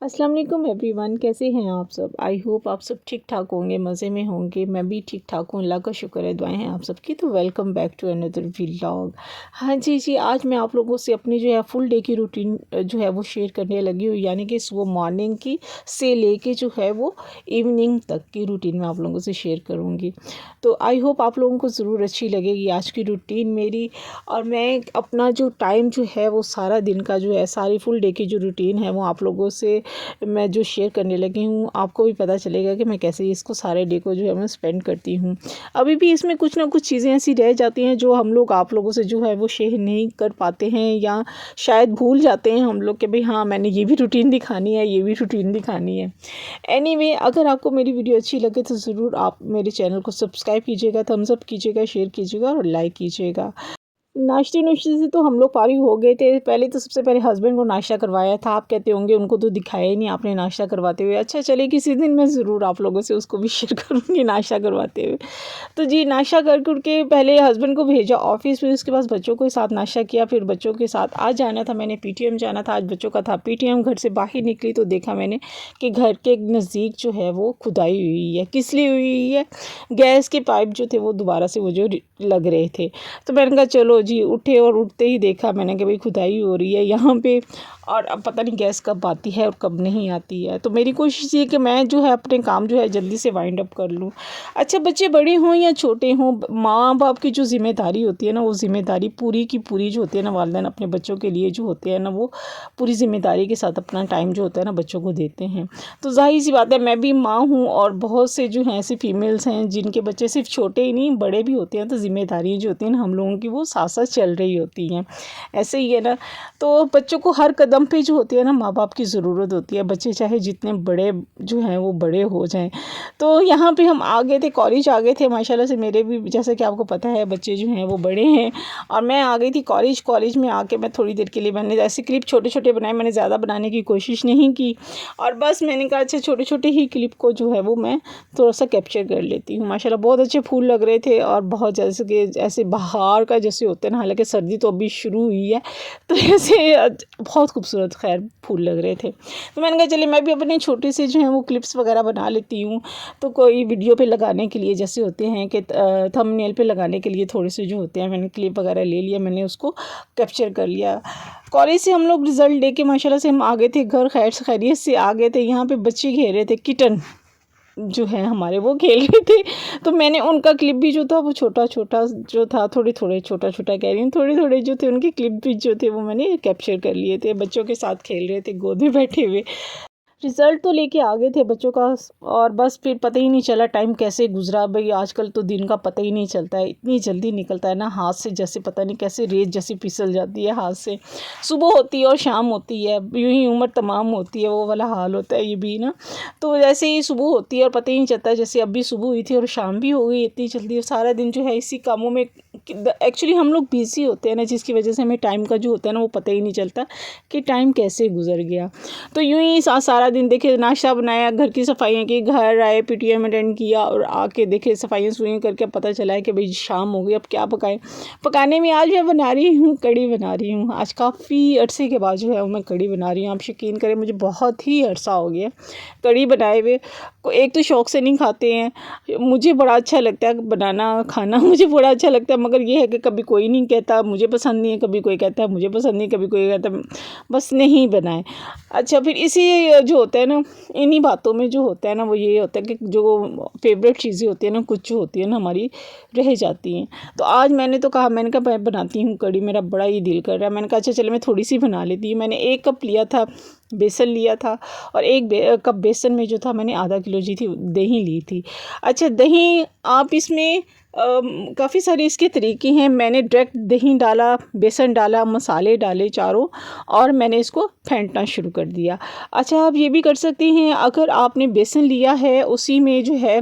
अस्सलाम वालेकुम एवरीवन, कैसे हैं आप सब। आई होप आप सब ठीक ठाक होंगे, मज़े में होंगे। मैं भी ठीक ठाक हूँ, अल्लाह का शुक्र है, दुआएं हैं आप सबकी। तो welcome back to another vlog. हाँ जी, आज मैं आप लोगों से अपनी जो है फुल डे की रूटीन जो है वो शेयर करने लगी हूँ, यानी कि सुबह मॉर्निंग की से लेके जो है वो इवनिंग तक की रूटीन मैं आप लोगों से शेयर करूँगी। तो आई होप आप लोगों को ज़रूर अच्छी लगेगी आज की रूटीन मेरी। और मैं अपना जो टाइम जो है वो सारा दिन का जो है, सारी फुल डे की जो रूटीन है वो आप लोगों से मैं जो शेयर करने लगी हूँ, आपको भी पता चलेगा कि मैं कैसे इसको सारे डे को जो है मैं स्पेंड करती हूँ। अभी भी इसमें कुछ ना कुछ चीज़ें ऐसी रह जाती हैं जो हम लोग आप लोगों से जो है वो शेयर नहीं कर पाते हैं, या शायद भूल जाते हैं हम लोग कि भाई हाँ, मैंने ये भी रूटीन दिखानी है, ये भी रूटीन दिखानी है। एनीवे, अगर आपको मेरी वीडियो अच्छी लगे तो ज़रूर आप मेरे चैनल को सब्सक्राइब कीजिएगा, थम्स अप कीजिएगा, शेयर कीजिएगा और लाइक कीजिएगा। नाश्ते नुश्ते से तो हम लोग फारिग हो गए थे। पहले तो सबसे पहले हस्बैंड को नाश्ता करवाया था। आप कहते होंगे उनको तो दिखाया ही नहीं आपने नाश्ता करवाते हुए। अच्छा चलिए, किसी दिन मैं ज़रूर आप लोगों से उसको भी शेयर करूँगी नाश्ता करवाते हुए। तो जी, नाश्ता कर के पहले हस्बैंड को भेजा ऑफ़िस, फिर उसके बाद बच्चों के साथ नाश्ता किया। फिर बच्चों के साथ आज जाना था, मैंने पीटीएम जाना था, आज बच्चों का था पीटीएम। घर से बाहर निकली तो देखा मैंने कि घर के नज़दीक जो है वो खुदाई हुई है। किस लिए हुई है? गैस के पाइप जो थे वो दोबारा से वो जो लग रहे थे। तो मैंने कहा चलो जी, उठे और उठते ही देखा मैंने कि भाई खुदाई हो रही है यहाँ पे, और अब पता नहीं गैस कब आती है और कब नहीं आती है। तो मेरी कोशिश ये कि मैं जो है अपने काम जो है जल्दी से वाइंड अप कर लूँ। अच्छा, बच्चे बड़े हों या छोटे हों, माँ बाप की जो ज़िम्मेदारी होती है ना, वो ज़िम्मेदारी पूरी की पूरी जो होती है ना, वालिदैन अपने बच्चों के लिए जो होते हैं ना, वो पूरी ज़िम्मेदारी के साथ अपना टाइम जो होता है ना बच्चों को देते हैं। तो ज़ाहिर सी बात है, मैं भी माँ हूँ और बहुत से जो हैं ऐसी फीमेल्स हैं जिनके बच्चे सिर्फ छोटे ही नहीं बड़े भी होते हैं। तो ज़िम्मेदारियाँ जो होती हैं ना हम लोगों की, वो साथ साथ चल रही होती हैं। ऐसे ही है ना। तो बच्चों को हर कदम पे जो होती है ना माँ बाप की ज़रूरत होती है। बच्चे चाहे जितने बड़े जो हैं वो बड़े हो जाएं। तो यहाँ पे हम आ गए थे, कॉलेज आ गए थे माशाल्लाह से। मेरे भी जैसे कि आपको पता है बच्चे जो हैं वो बड़े हैं, और मैं आ गई थी कॉलेज में आके मैं थोड़ी देर के लिए मैंने ऐसे क्लिप छोटे छोटे बनाए। मैंने ज़्यादा बनाने की कोशिश नहीं की, और बस मैंने कहा अच्छा छोटे छोटे ही क्लिप को जो है वो मैं थोड़ा सा कैप्चर कर लेती हूँ। माशाल्लाह बहुत अच्छे फूल लग रहे थे, और बहुत जैसे कि ऐसे बाहर का जैसे होते हैं ना, हालांकि सर्दी तो अभी शुरू हुई है, तो ऐसे बहुत खूबसूरत खैर फूल लग रहे थे। तो मैंने कहा चलिए मैं भी अपने छोटे से जो है वो क्लिप्स वगैरह बना लेती हूँ। तो कोई वीडियो पे लगाने के लिए जैसे होते हैं कि थंबनेल पे लगाने के लिए थोड़े से जो होते हैं, मैंने क्लिप वगैरह ले लिया, मैंने उसको कैप्चर कर लिया। कॉलेज से हम लोग रिज़ल्ट दे के माशाल्लाह से हम आ गए थे घर, खैर खैरियत से आ गए थे। यहाँ पे बच्चे खेल रहे थे, किटन जो है हमारे वो खेल रहे थे। तो मैंने उनका क्लिप भी जो था वो छोटा छोटा जो था, थोड़े थोड़े छोटा छोटा कह रही हूँ, थोड़े थोड़े जो थे उनके क्लिप भी जो थे वो मैंने कैप्चर कर लिए थे। बच्चों के साथ खेल रहे थे गोद में बैठे हुए। रिज़ल्ट तो लेके आ गए थे बच्चों का, और बस फिर पता ही नहीं चला टाइम कैसे गुजरा। भाई आजकल तो दिन का पता ही नहीं चलता है, इतनी जल्दी निकलता है ना हाथ से, जैसे पता नहीं कैसे रेत जैसी फिसल जाती है हाथ से। सुबह होती है और शाम होती है, यूं ही उम्र तमाम होती है, वो वाला हाल होता है ये भी ना। तो जैसे ही सुबह होती है और पता ही नहीं चलता, जैसे अभी सुबह हुई थी और शाम भी हो गई इतनी जल्दी। और सारा दिन जो है इसी कामों में एक्चुअली हम लोग बिजी होते हैं ना, जिसकी वजह से हमें टाइम का जो होता है ना वो पता ही नहीं चलता कि टाइम कैसे गुजर गया। तो यूं ही सारा दिन देखे, नाश्ता बनाया, घर की सफाइयाँ की, घर आए, पीटीएम अटेंड किया, और आके देखे सफाइयाँ सुइयाँ करके पता चला है कि भाई शाम हो गई। अब क्या पकाएं? पकाने में आज मैं बना रही हूँ, कड़ी बना रही हूँ। आज काफ़ी अरसे के बाद जो है वो मैं कड़ी बना रही हूँ। आप यकीन करें मुझे बहुत ही अरसा हो गया कड़ी बनाए हुए। एक तो शौक़ से नहीं खाते हैं, मुझे बड़ा अच्छा लगता है बनाना खाना, मुझे बड़ा अच्छा लगता है, मगर ये है कि कभी कोई नहीं कहता मुझे पसंद नहीं है, कभी कोई कहता है मुझे पसंद नहीं, कभी कोई कहता है बस नहीं बनाए। अच्छा, फिर इसी जो होता है ना, इन्हीं बातों में जो होता है ना वो ये होता है कि जो फेवरेट चीज़ें होती है ना, कुछ जो होती है ना हमारी रह जाती हैं। तो आज मैंने तो कहा, मैंने कहा मैं बनाती हूँ कड़ी, मेरा बड़ा ही दिल कर रहा है। मैंने कहा अच्छा चलो मैं थोड़ी सी बना लेती हूँ। मैंने 1 कप लिया था, बेसन लिया था, और 1 कप बेसन में जो था मैंने आधा किलो जी थी दही ली थी। अच्छा, दही आप इसमें काफ़ी सारे इसके तरीके हैं। मैंने डायरेक्ट दही डाला, बेसन डाला, मसाले डाले चारों, और मैंने इसको फेंटना शुरू कर दिया। अच्छा, आप ये भी कर सकते हैं, अगर आपने बेसन लिया है उसी में जो है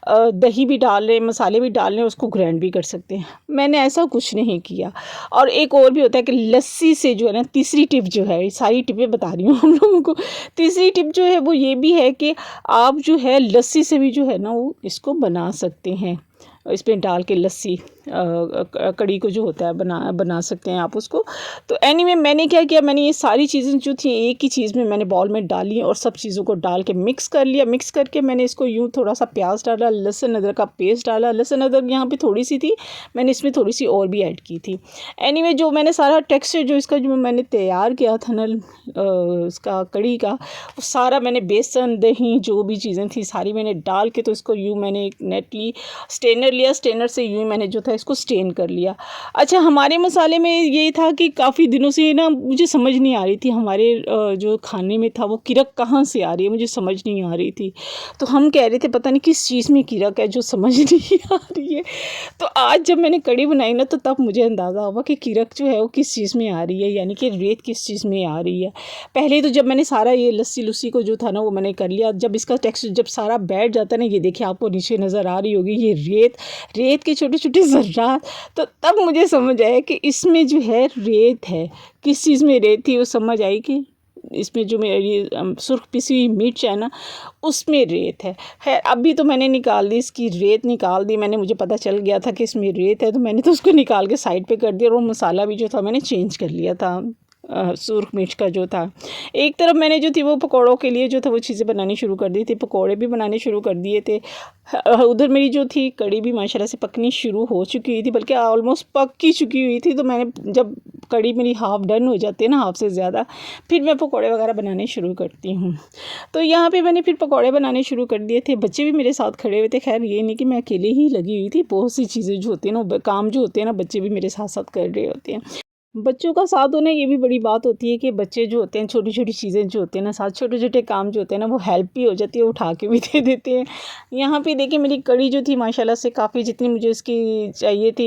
दही भी डाल लें, मसाले भी डाल लें, उसको ग्राइंड भी कर सकते हैं। मैंने ऐसा कुछ नहीं किया। और एक और भी होता है कि लस्सी से जो है ना, तीसरी टिप जो है, सारी टिपें बता रही हूँ हम लोगों को। तीसरी टिप जो है वो ये भी है कि आप जो है लस्सी से भी जो है ना वो इसको बना सकते हैं, इसमें डाल के लस्सी। कड़ी को जो होता है बना सकते हैं आप उसको। तो एनीवे मैंने क्या किया, मैंने ये सारी चीज़ें जो थी एक ही चीज़ में मैंने बाउल में डाली और सब चीज़ों को डाल के मिक्स कर लिया। मिक्स करके मैंने इसको यूँ थोड़ा सा प्याज डाला, लहसुन अदरक का पेस्ट डाला। लहसुन अदरक यहाँ पे थोड़ी सी थी, मैंने इसमें थोड़ी सी और भी ऐड की थी। एनीवे जो मैंने सारा टेक्सचर जो इसका जो मैंने तैयार किया था ना इसका कड़ी का, वो सारा मैंने बेसन दही जो भी चीज़ें थी सारी मैंने डाल के तो इसको यूँ मैंने एक नेटली स्टेनर लिया, स्टेनर से यूँ मैंने जो था इसको स्टेन कर लिया। अच्छा, हमारे मसाले में ये था कि काफ़ी दिनों से ना मुझे समझ नहीं आ रही थी हमारे जो खाने में था वो किरक कहाँ से आ रही है, मुझे समझ नहीं आ रही थी। तो हम कह रहे थे पता नहीं किस चीज़ में किरक है जो समझ नहीं आ रही है। तो आज जब मैंने कड़ी बनाई ना तो तब मुझे अंदाज़ा हुआ कि किरक जो है वो किस चीज़ में आ रही है, यानी कि रेत किस चीज़ में आ रही है। पहले तो जब मैंने सारा ये लस्सी लुस्सी को जो था ना वो मैंने कर लिया, जब इसका टेक्सचर जब सारा बैठ जाता है ना, ये देखिए आपको नीचे नज़र आ रही होगी ये रेत के छोटे छोटे ज़र्रात, तो तब मुझे समझ आया कि इसमें जो है रेत है। किस चीज़ में रेत थी वो समझ आई कि इसमें जो मेरी सुर्ख पिसी हुई मिर्च है ना उसमें रेत है। खैर अभी तो मैंने निकाल दी, इसकी रेत निकाल दी मैंने, मुझे पता चल गया था कि इसमें रेत है तो मैंने तो उसको निकाल के साइड पे कर दिया और वो मसाला भी जो था मैंने चेंज कर लिया था। सुर्ख मिर्च का जो था एक तरफ मैंने जो थी वो पकौड़ों के लिए जो था वो चीज़ें बनानी शुरू कर दी थी, पकौड़े भी बनाने शुरू कर दिए थे। उधर मेरी जो थी कड़ी भी माशाल्लाह से पकनी शुरू हो चुकी हुई थी, बल्कि ऑलमोस्ट पक की चुकी हुई थी। तो मैंने जब कड़ी मेरी हाफ़ डन हो जाती है ना, हाफ़ से ज़्यादा, फिर मैं पकौड़े वगैरह बनाने शुरू करती हूँ। तो यहाँ पे मैंने फिर पकौड़े बनाने शुरू कर दिए थे, बच्चे भी मेरे साथ खड़े हुए थे। खैर ये नहीं कि मैं अकेले ही लगी हुई थी, बहुत सी चीज़ें जो होती हैं ना काम जो होते हैं ना बच्चे भी मेरे साथ साथ कर रहे होते हैं। बच्चों का साथ होना ये भी बड़ी बात होती है कि बच्चे जो होते हैं छोटी छोटी चीज़ें जो होते हैं ना साथ छोटे छोटे काम जो होते हैं ना वो हेल्प भी हो जाती है, उठा के भी दे देते हैं। यहाँ पे देखिए मेरी कड़ी जो थी माशाल्लाह से काफ़ी जितनी मुझे इसकी चाहिए थी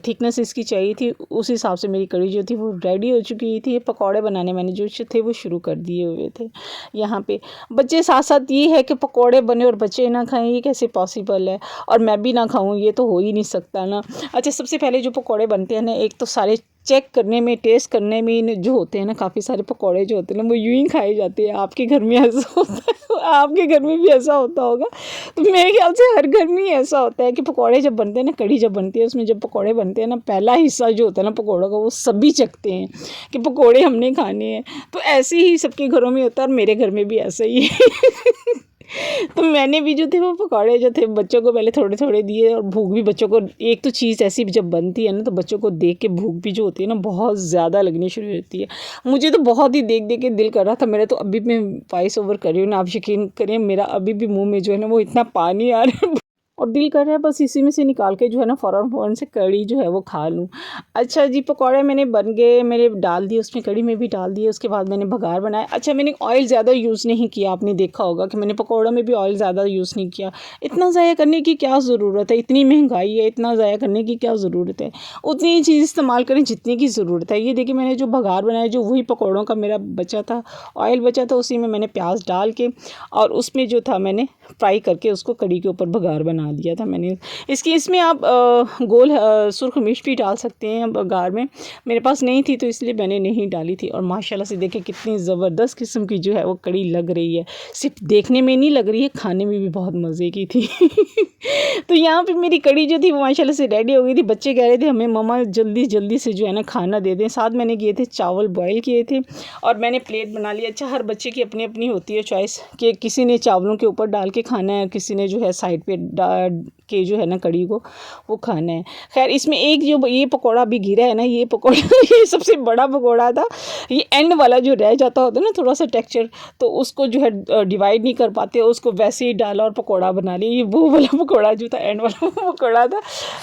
थिकनेस इसकी चाहिए थी उस हिसाब से मेरी कड़ी जो थी वो रेडी हो चुकी थी। पकौड़े बनाने मैंने जो थे वो शुरू कर दिए हुए थे। यहाँ पे बच्चे साथ साथ ये है कि पकौड़े बने और बच्चे ना खाएं, ये कैसे पॉसिबल है, और मैं भी ना खाऊँ, ये तो हो ही नहीं सकता ना। अच्छा, सबसे पहले जो पकौड़े बनते हैं ना, एक तो सारे चेक करने में टेस्ट करने में जो होते हैं ना काफ़ी सारे पकौड़े जो होते हैं ना वो यूं ही खाए जाते हैं। आपके घर में ऐसा होता है, आपके घर में भी ऐसा होता होगा। तो मेरे ख्याल से हर घर में ही ऐसा होता है कि पकौड़े जब बनते हैं ना, कड़ी जब बनती है उसमें जब पकौड़े बनते हैं ना, पहला हिस्सा जो होता है ना पकौड़ों का वो सभी चखते हैं कि पकौड़े हमने खाने हैं। तो ऐसे ही सबके घरों में होता है और मेरे घर में भी ऐसा ही है। तो मैंने भी जो थे वो पकौड़े जो थे बच्चों को पहले थोड़े थोड़े दिए, और भूख भी बच्चों को, एक तो चीज़ ऐसी जब बनती है ना तो बच्चों को देख के भूख भी जो होती है ना बहुत ज़्यादा लगनी शुरू होती है। मुझे तो बहुत ही देख देख के दिल कर रहा था मेरा, तो अभी मैं वॉइस ओवर कर रही हूँ ना, आप यकीन करें मेरा अभी भी मुँह में जो है ना वो इतना पानी आ रहा है और दिल कर रहा है बस इसी में से निकाल के जो है ना फ़ौरन से कड़ी जो है वो खा लूँ। अच्छा जी, पकौड़े मैंने बन गए, मैंने डाल दिए उसमें, कड़ी में भी डाल दिए, उसके बाद मैंने बघार बनाया। अच्छा, मैंने ऑयल ज़्यादा यूज़ नहीं किया, आपने देखा होगा कि मैंने पकौड़ों में भी ऑयल ज़्यादा यूज़ नहीं किया। इतना ज़ाया करने की क्या ज़रूरत है, इतनी महंगाई है, इतना ज़ाया करने की क्या ज़रूरत है, उतनी ही चीज़ इस्तेमाल करें जितनी की ज़रूरत है। ये देखिए मैंने जो बघार बनाया जो वही पकौड़ों का मेरा बचा था, ऑयल बचा था, उसी में मैंने प्याज डाल के और उसमें जो था मैंने फ्राई करके उसको कड़ी के ऊपर बघार बना दिया था मैंने। इसमें आप गोल सुर्ख मिर्च भी डाल सकते हैं बघार में, मेरे पास नहीं थी तो इसलिए मैंने नहीं डाली थी। और माशाल्लाह से देखिए कितनी ज़बरदस्त किस्म की जो है वो कड़ी लग रही है, सिर्फ देखने में नहीं लग रही है, खाने में भी बहुत मज़े की थी। तो यहाँ पे मेरी कड़ी जो थी वो माशाल्लाह से रेडी हो गई थी। बच्चे कह रहे थे हमें मम्मा जल्दी जल्दी से जो है ना खाना दे दें। साथ मैंने किए थे चावल बॉयल किए थे और मैंने प्लेट बना ली। अच्छा, हर बच्चे की अपनी अपनी होती है चॉइस कि किसी ने चावलों के ऊपर डाल के खाना है, किसी ने जो है साइड पे के जो है ना कड़ी को वो खाना है। खैर इसमें एक जो ये पकौड़ा भी गिरा है ना, ये पकौड़ा ये सबसे बड़ा पकौड़ा था। ये एंड वाला जो रह जाता होता है ना थोड़ा सा टेक्सचर, तो उसको जो है डिवाइड नहीं कर पाते, उसको वैसे ही डाला और पकौड़ा बना लिया। ये वो वाला पकौड़ा जो था, एंड वाला पकौड़ा था,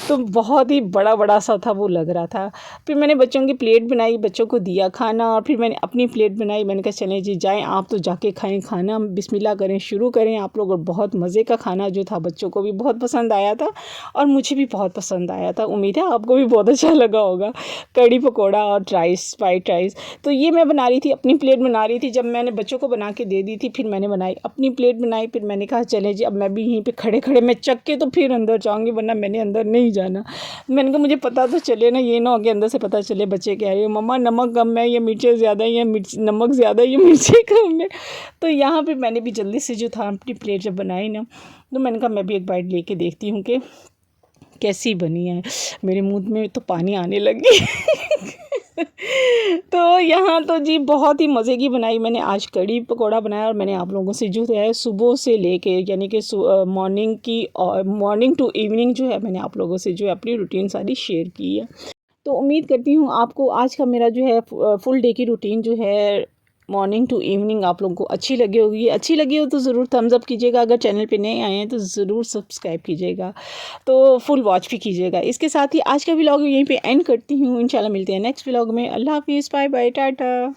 तो बहुत ही बड़ा बड़ा सा था, वो लग रहा था। फिर मैंने बच्चों की प्लेट बनाई, बच्चों को दिया खाना, और फिर मैंने अपनी प्लेट बनाई। मैंने कहा चलें जी जाएँ आप तो जाके खाएँ खाना, बिस्मिल्लाह करें, शुरू करें आप लोग। और बहुत मज़े का खाना जो था, बच्चों को भी बहुत पसंद आया था और मुझे भी बहुत पसंद आया था। उम्मीद है आपको भी बहुत अच्छा लगा होगा। कड़ी पकौड़ा और राइस, वाइट राइस, तो ये मैं बना रही थी, अपनी प्लेट बना रही थी। जब मैंने बच्चों को बना के दे दी थी फिर मैंने बनाई अपनी प्लेट बनाई। फिर मैंने कहा चले जी अब मैं भी यहीं पे खड़े खड़े मैं चख के तो फिर अंदर जाऊँगी, वरना मैंने अंदर नहीं जाना। मैंने कहा मुझे पता तो चले ना, ये ना हो के अंदर से पता चले बच्चे कह रहे हैं मम्मा नमक कम है, ये मिर्चें ज़्यादा है, ये नमक ज़्यादा है, ये मिर्चें कम है। तो यहाँ पर मैंने भी जल्दी से जो था अपनी प्लेट जब बनाई ना, तो मैंने कहा मैं भी एक बाइट लेके देखती हूँ कि कैसी बनी है। मेरे मुँह में तो पानी आने लग गई। तो यहाँ तो जी बहुत ही मज़े की बनाई मैंने आज कड़ी पकौड़ा बनाया, और मैंने आप लोगों से जो है सुबह से लेके यानी कि मॉर्निंग की और मॉर्निंग टू इवनिंग जो है मैंने आप लोगों से जो है अपनी रूटीन सारी शेयर की है। तो उम्मीद करती हूँ आपको आज का मेरा जो है फुल डे की रूटीन जो है मॉर्निंग टू इवनिंग आप लोगों को अच्छी लगी होगी। अच्छी लगी हो तो ज़रूर थम्स अप कीजिएगा, अगर चैनल पे नए आए हैं तो ज़रूर सब्सक्राइब कीजिएगा, तो फुल वॉच भी कीजिएगा। इसके साथ ही आज का व्लॉग यहीं पे एंड करती हूँ। इंशाल्लाह मिलते हैं नेक्स्ट व्लॉग में। अल्लाह हाफिज़, बाय बाय, टाटा।